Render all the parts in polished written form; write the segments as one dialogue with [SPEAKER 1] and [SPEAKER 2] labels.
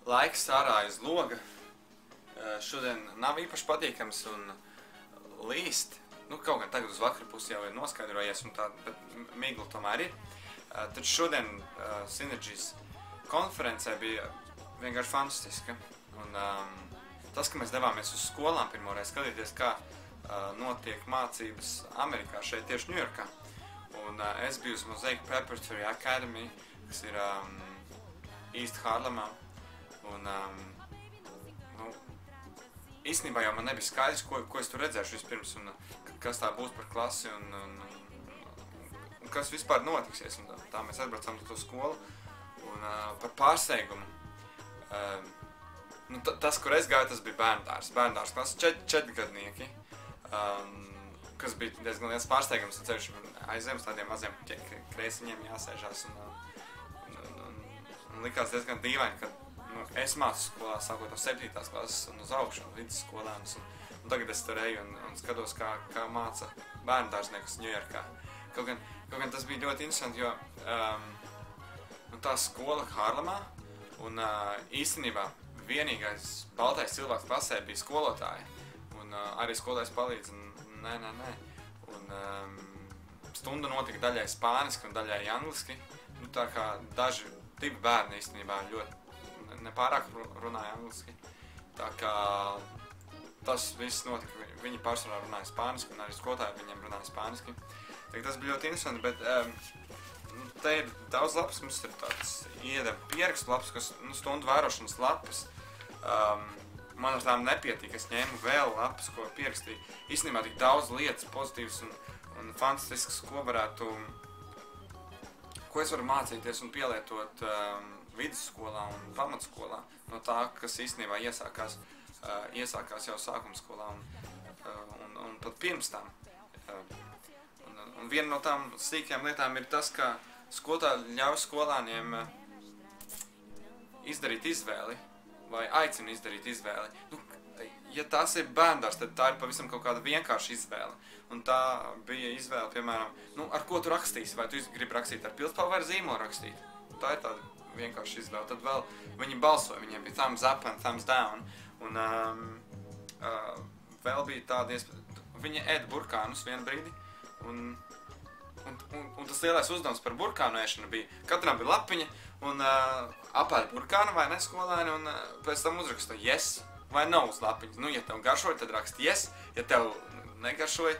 [SPEAKER 1] Laiks ārā aiz loga šodien nav īpaši patīkams un līst. Nu, kaut gan tagad uz vakaru pusi jau ir noskaidrojies, un tā, bet migla tomēr ir. Taču šodien Synergies konferencē bija vienkārši fantastiska. Un tas, ka mēs devāmies uz skolām pirmoreiz skatīties, kā notiek mācības Amerikā, šeit tieši Ņujorkā. Un es biju uz Mosaic Preparatory Academy, kas ir East Harlemā. Un, nu, īstenībā jau man nebija skaidrs, ko es tur redzēšu vispirms, un kas tā būs par klasi, un kas vispār notiksies. Un tā mēs atbraucām uz to skolu, un par pārsteigumu. Nu, tas, kur es gāju, tas bija bērndārs klases, 4-gadnieki, kas bija diezgan liels pārsteigums, un ceļš aiziem uz tādiem maziem kreisiņiem jāsēžās, un likās diezgan dīvaini, ka es mācu skolā sākot no 7. klases un uz augšu un vidusskolēnus, un tagad es tur eju un skatos, kā māca bērndārzniekus Ņujorkā. Kaut gan tas bija ļoti interesanti, jo tā skola Harlemā, un īstenībā vienīgais baltais cilvēks klasē bija skolotāji, un arī skolotājs palīdz, un nē. Un stunda notika daļai spāniski un daļai angliski, nu tā kā divi bērni īstenībā ļoti nepārāk runāja angliski, tā kā tas viss notika, viņi pārsvarā runāja spāniski, un arī skolotāji viņiem runāja spāniski. Tas bija ļoti interesanti, bet te ir daudz lapas, mums ir tāds iedeva pierakstu lapas, kas stundu vērošanas lapas. Man ar tām nepietika, es ņēmu vēl lapas, ko pierakstīju. Īstenībā tik daudz lietas pozitīvas un fantastiskas, ko es varu mācīties un pielietot vidusskolā un pamatskolā, no tā, kas īstenībā iesākās jau sākumskolā un pat pirms tam. Un viena no tām sīkajām lietām ir tas, ka skolotāji ļauj skolāniem izdarīt izvēli, vai aicina izdarīt izvēli. Nu, ja tas ir bērndārs, tad tā ir pavisam kaut kāda vienkārša izvēle. Un tā bija izvēle, piemēram, nu, ar ko tu rakstīsi, vai tu gribi rakstīt ar pildspalvu vai ar zīmolu rakstīt. Tā ir tāda vienkārša izvēle. Tad vēl viņi balsoja, viņiem bija thumbs up and thumbs down. Un vēl bija tāda iespēja, viņi ēda burkānus vienu brīdi, un tas lielais uzdevums par burkānu ēšanu bija, katram bija lapiņa, un apēd burkānu vai ne skolēni, un pēc tam uzraksta yes vai no uz lapiņas. Nu, ja tev garšoja, tad raksti yes, ja tev negaršoja,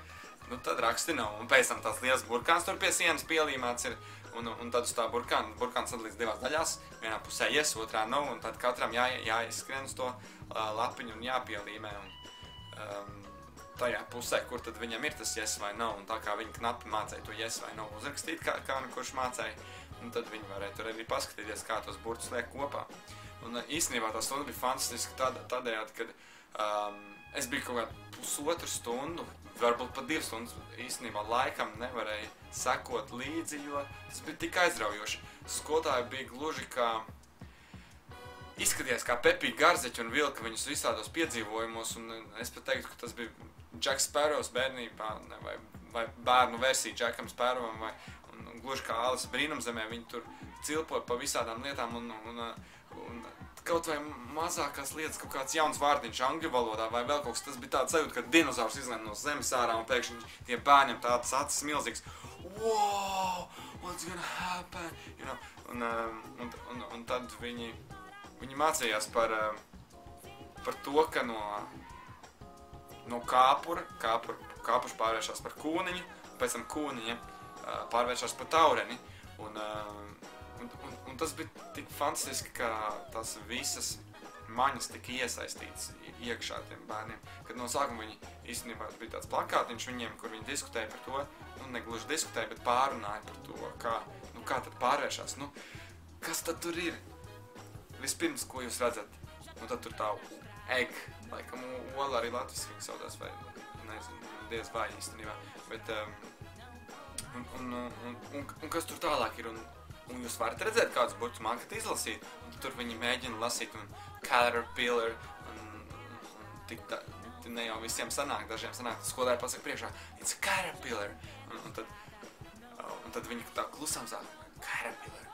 [SPEAKER 1] nu, tad raksti no. Un pēc tam tās liels burkāns tur pie sienas pielīmēts ir, un tad uz tā burkāns sadalīts divās daļās, vienā pusē yes, otrā no, un tad katram jāizskrien uz to lapiņu un jāpielīmē. Tajā pusē, kur tad viņam ir tas yes vai no, un tā kā viņi knapi mācēja to yes vai no uzrakstīt, kā kurš mācēja, un tad viņi varēja tur arī paskatīties, kā tos burtus liek kopā. Un īstenībā tā stunda bija fantastiska tādējādi, kad es biju kaut kādu pusotru stundu, varbūt pat 2 stundas īstenībā laikam nevarēja sekot līdzi, jo tas bija tik aizraujoši. Skolotāji bija gluži kā izskatījās kā Pepija Garzeķi un vilka viņus visādos piedzīvojumos, un es pat teiktu, ka tas bija Džeks Sparrows bērnībā, vai bērnu versija Džekam Sparrowam, un gluži kā Alisa brīnumzemē, viņi tur cilpoja pa visādām lietām, un kaut vai mazākās lietas, kaut kāds jauns vārdiņš angļu valodā, vai vēl kaut kas, tas bija tāds sajūta, ka dinozaurs izlēma no zemes ārā, un pēkšņi tie bērņiem tādas acis milzīgs, wow, what's gonna happen, you know, un tad viņi mācījās par to, ka no kāpurs pārvēršās par kūniņu, pēc tam kūniņa pārvēršās par taureni, un tas bija tik fantastiski, ka tās visas maņas tika iesaistītas iekšā tiem bērniem, kad no sākuma viņi īstenībā bija tāds plakātiņš viņiem, kur viņi diskutēja par to, nu negluži diskutēja, bet pārunāja par to, kā tad pārvēršās, nu, kas tad tur ir? Vispirms, ko jūs redzat, nu tad tur tā egg, laikam ola arī latviski viņi saudās, vai nezinu, diez vai īstenībā, bet, un kas tur tālāk ir, un jūs varat redzēt, kādus burtus mākat izlasīt, un tur viņi mēģina lasīt, un caterpillar, un ne jau visiem sanāk, dažiem sanāk, skolotāji pasaka priekšā, it's a caterpillar, un tad viņi tā klusām sāk, caterpillar,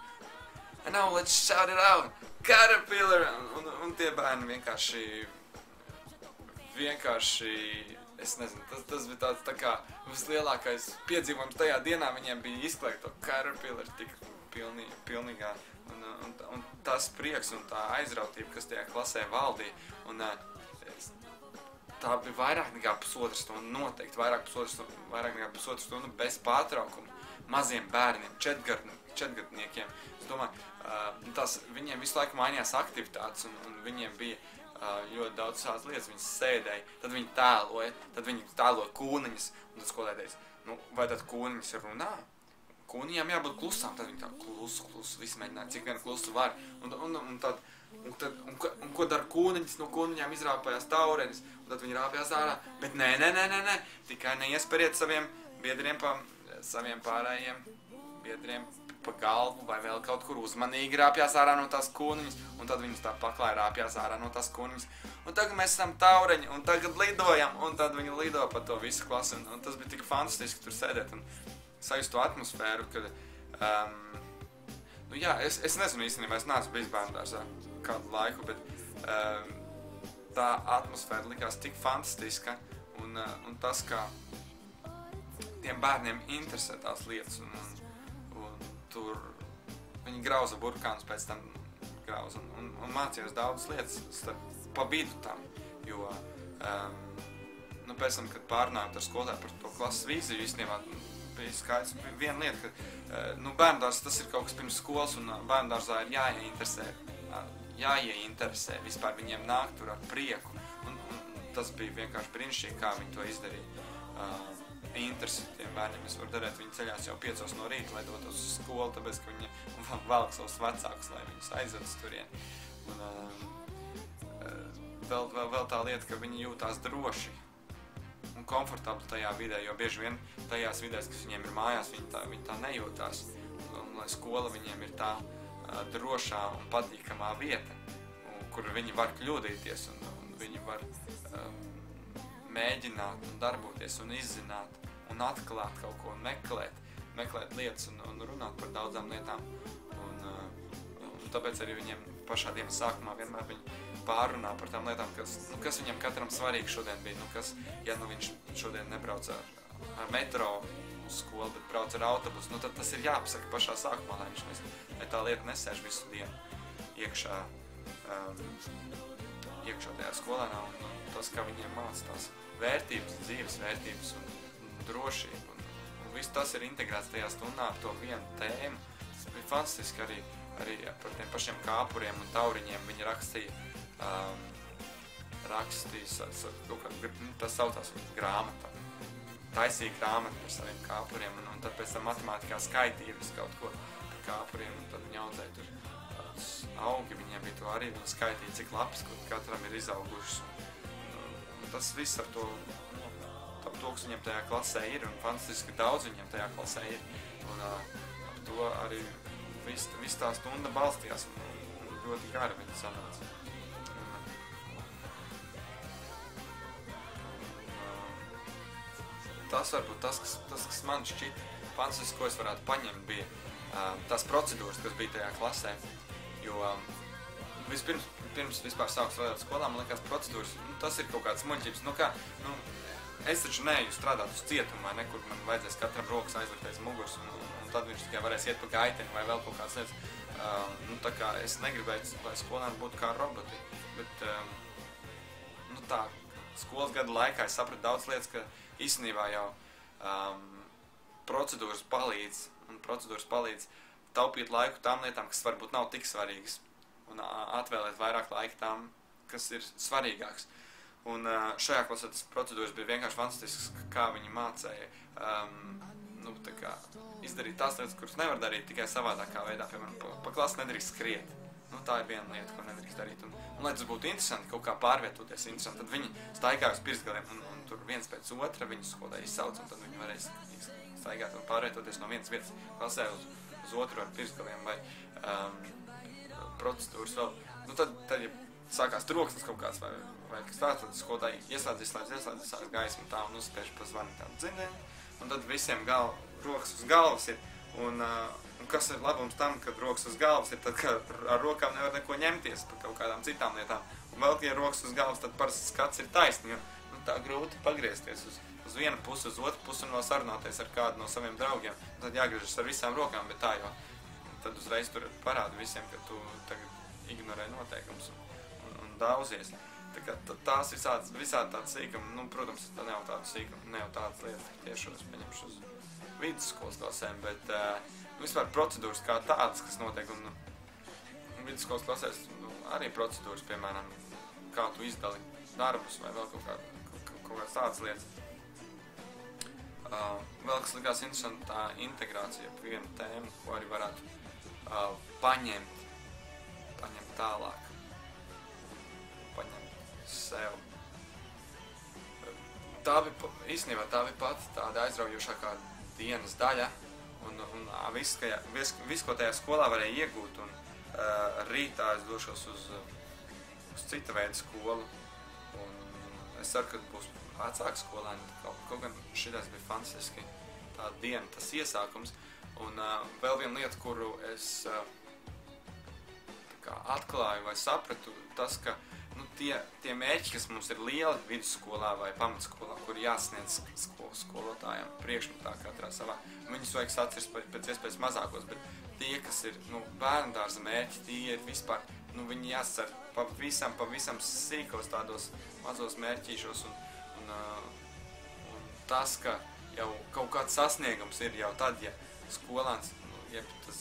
[SPEAKER 1] and now let's shout it out. Caterpillar, un tie bērni vienkārši, es nezinu, tas bija tāds tā kā vislielākais piedzīvojums tajā dienā, viņiem bija izklāgt to Caterpillar tik pilnīgā, un tas prieks un tā aizrautība, kas tajā klasē valdīja, un tā bija vairāk nekā pusotru stundu, noteikti vairāk nekā pusotru stundu bez pārtraukuma maziem bērniem, četgadniekiem. Es domāju, viņiem visu laiku mainījās aktivitātes, un viņiem bija ļoti daudz šādas lietas. Viņi sēdēja, tad viņi tēloja kūniņas, un tad skolē teica, nu, vai tad kūniņas runā? Kūniņām jābūt klusām, tad viņi tā klusu, visi mēģināja, cik vien klusu var. Un ko dara kūniņas, no kūniņām izrāpājās taurenis, un tad viņi rāpjās ārā, bet nē, tikai neiesperiet saviem pārējiem biedriem pa galvu vai vēl kaut kur uzmanīgi rāpjās ārā no tās kūniņas, un tad viņus tā paklāja rāpjās ārā no tās kūniņas. Un tagad mēs esam taureņi, un tagad lidojam, un tad viņi lido pa to visu klasi, un tas bija tik fantastiski tur sēdēt un sajust to atmosfēru, kad, nu jā, es nezinu īstenībā, es neesmu bijis bērndārzā kādu laiku, bet tā atmosfēra likās tik fantastiska, un tas, kā tiem bērniem interesē tās lietas, un tur viņi grauza burkānus pēc tam grauza, un mācījos daudzas lietas pa vidu tam, jo nu, pēc tam, kad pārnājot ar skolotāju par to klases vīziju, īstenībā bija skaidrs viena lieta, ka nu, bērndārs tas ir kaut kas pirms skolas, un bērndārzā ir jāieinteresē vispār viņiem nāk tur ar prieku, un tas bija vienkārši brīnišķīgi, kā viņi to izdarīja. Interesi tiem bērniem es varu darēt, viņi ceļās jau 5 no rīta, lai dotos uz skolu, tāpēc, ka viņi velk savus vecākus, lai viņus aizvedas turien. Un vēl tā lieta, ka viņi jūtās droši un komfortabli tajā vidē, jo bieži vien tajās vidēs, kas viņiem ir mājās, viņi tā nejūtās. Un lai skola viņiem ir tā drošā un patīkamā vieta, kur viņi var kļūdīties un viņi var mēģināt un darboties un izzināt un atklāt kaut ko un meklēt lietas un runāt par daudzām lietām. Un tāpēc arī viņiem pašā dienas sākumā vienmēr viņi pārunā par tām lietām, kas viņam katram svarīgi šodien bija. Ja viņš šodien nebrauc ar metro uz skolu, bet brauc ar autobusu, tad tas ir jāpasaka pašā sākumā, lai tā lieta nesēž visu dienu iekšā tajā skolēnā, un tas, kā viņiem māca tās vērtības, dzīves vērtības un drošību. Un viss tas ir integrēts tajā stundā ar to vienu tēmu. Tas bija fantastiski arī par tiem pašiem kāpuriem un tauriņiem. Viņi rakstīja tas saucās grāmata. Taisīja grāmatu par saviem kāpuriem, un tad pēc tam matemātikā skaitīja visu kaut ko par kāpuriem, un tad viņi audzēja tur augi, viņiem bija to arī, viņi skaitīja, cik lapas katram ir izaugušas. Un tas viss ar to, kas viņiem tajā klasē ir, un fantastiski daudz viņiem tajā klasē ir. Un ap to arī viss tā stunda balstījās, un ļoti gara viņa sanāca. Tas varbūt tas, kas man šķita fantastiski, ko es varētu paņemt, bija tās procedūras, kas bija tajā klasē. Jo pirms vispār sāku strādāt skolā, man likās procedūras, tas ir kaut kāds muļķības. Es taču neeju strādāt uz cietumu, vai ne, kur man vajadzēs katram rokas aizlikt aiz muguras, un tad viņš tikai varēs iet pa gaiteni vai vēl kaut kādas lietas. Tā kā es negribēju, lai skolēni būtu kā roboti, bet tā skolas gada laikā es sapratu daudz lietas, ka īstenībā jau procedūras palīdz taupīt laiku tām lietām, kas varbūt nav tik svarīgas, un atvēlēt vairāk laika tām, kas ir svarīgāks. Un šajā klasē tas procedūras bija vienkārši fantastisks, kā viņi mācēja izdarīt tās lietas, kuras nevar darīt tikai savādākā veidā. Piemēram, pa klasi nedrīkst skriet. Tā ir viena lieta, ko nedrīkst darīt. Un lai tas būtu interesanti, kaut kā pārvietoties interesanti, tad viņi staigāja uz pirkstgaliem, un tur viens pēc otra viņus skolē izsauc, un tad viņi varēs staigāt un pārvietoties no vienas vietas klasē uz otru ar pirkstgaliem vai procedūras vēl. Tad ja sākās troksnis kaut kāds vai kas tāds, tad skolotāji ieslēdz gaismu tā un uzspiež pa zvani tādu dzindēm, un tad visiem rokas uz galvas ir, un kas ir labums tam, kad rokas uz galvas ir tad, ka ar rokām nevar neko ņemties par kaut kādām citām lietām. Un vēl, ja rokas uz galvas, tad parasti skats ir taisni, jo tā grūti pagriezties uz vienu pusi, uz otru pusi un vēl sarunāties ar kādu no saviem draugiem. Tad jāgriežas ar visām rokām, bet tā jau tad uzreiz tur parāda visiem, ka tu tagad ignorē noteikums un dauzies. Tā kā tās visādi tādas sīkumi, nu, protams, tā ne jau tādas lietas, tieši es paņemšu uz vidusskolas klasēm, bet vispār procedūras kā tādas, kas notiek, un vidusskolas klasēs arī procedūras, piemēram, kā tu izdali darbus vai vēl kaut kādas tādas lietas. Vēl kas likās interesanti, tā integrācija pa vienu tēmu, ko arī varētu paņemt tālāk, paņemt sev. Īstenībā tā bija pati tāda aizraujošākā dienas daļa, un viss, ko tajā skolā varēja iegūt, un rītā es došos uz cita veida skolu, un es ceru, ka būs vecāki skolēni, kaut gan šitais bija fantastiski tā diena, tas iesākums, un vēl viena lieta, kuru es atklāju vai sapratu, tas, ka tie mērķi, kas mums ir lieli vidusskolā vai pamatskolā, kur jāsniedz skolotājiem priekšmetā katrā savā, viņus vajag sacirst pēc iespējas mazākos, bet tie, kas ir bērndārza mērķi, tie ir vispār, viņi jāscer pavisam sīkos tādos mazos mērķīšos, un tas, ka jau kaut kāds sasniegums ir jau tad, ja skolāns, ja tas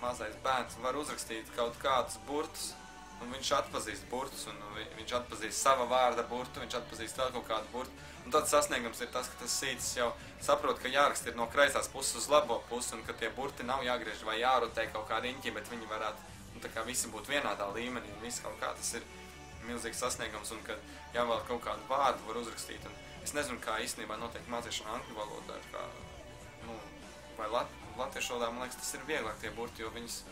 [SPEAKER 1] mazais bērns var uzrakstīt kaut kādus burtus, un viņš atpazīst burtus, un viņš atpazīst sava vārda burtu, viņš atpazīst vēl kaut kādu burtu, un tad sasniegums ir tas, ka tas sīcis jau saprot, ka jāraksta ir no kreisās puses uz labo pusi, un ka tie burti nav jāgriež vai jārotē kaut kā riņķi, bet viņi varētu, tā kā visi būtu vienādā līmenī, un viss kaut kā tas ir milzīgs sasniegums, un ka jāvēl kaut kādu vārdu var uzrakstīt, un es nezinu, kā īstenībā notiek mācīšana angļu valodā, vai latviešu valodā, man liekas, tas ir vieglāk tie burti, jo viņas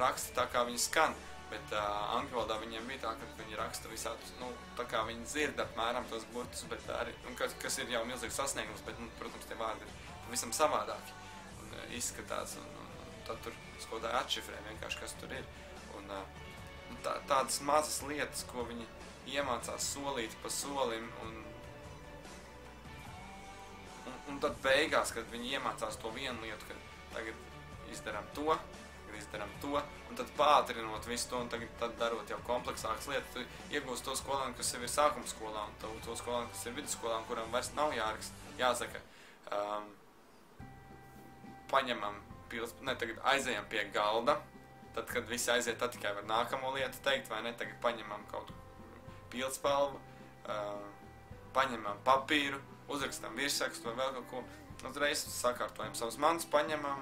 [SPEAKER 1] raksta tā, kā viņi skan, bet angļu valodā viņiem bija tā, ka viņi raksta visādus, tā kā viņi dzird apmēram tos burtus, bet arī, kas ir jau milzīgs sasniegums, bet, protams, tie vārdi ir pavisam savādāki un izskatās, un tad tur skolotāji atšifrē vienkārši, kas tur ir, un tādas mazas lietas, ko viņi iemācās solīt pa solim, un tad beigās, kad viņi iemācās to vienu lietu, ka tagad izdarām to, un tad pātrinot visu to, un tad darot jau kompleksākas lietas, tu iegūst to skolēnu, kas jau ir sākuma skolā, un to skolēnu, kas ir vidusskolā, un kuram vairs nav jāsaka, paņemam tagad aizējam pie galda, tad, kad visi aiziet, tad tikai var nākamo lietu teikt, vai ne, tagad paņemam kaut pildspalvu, paņemam papīru, uzrakstam virsrakstu vai vēl kaut ko, uzreiz sakārtojam savus mantus, paņemam,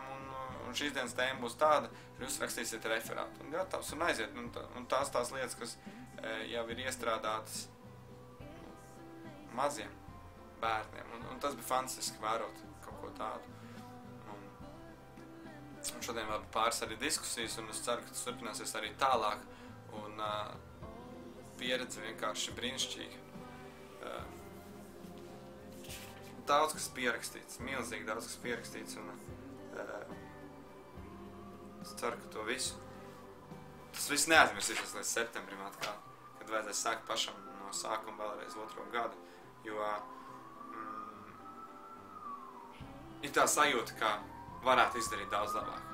[SPEAKER 1] un šīs dienas tēma būs tāda, ka jūs rakstīsiet referātu, un gatavs, un aiziet, un tās lietas, kas jau ir iestrādātas maziem bērniem, un tas bija fantastiski vērot kaut ko tādu. Un šodien vēl pāris arī diskusijas, un es ceru, ka tas turpināsies arī tālāk, un pieredze vienkārši brīnišķīga. Daudz kas pierakstīts, milzīgi daudz kas pierakstīts, un es ceru, ka to visu. Tas viss neaizmirsīsies līdz septembrim atkal, kad vajadzēs sākt pašam no sākuma vēlreiz 2. gadu, jo ir tā sajūta, ka varētu izdarīt daudz labāk.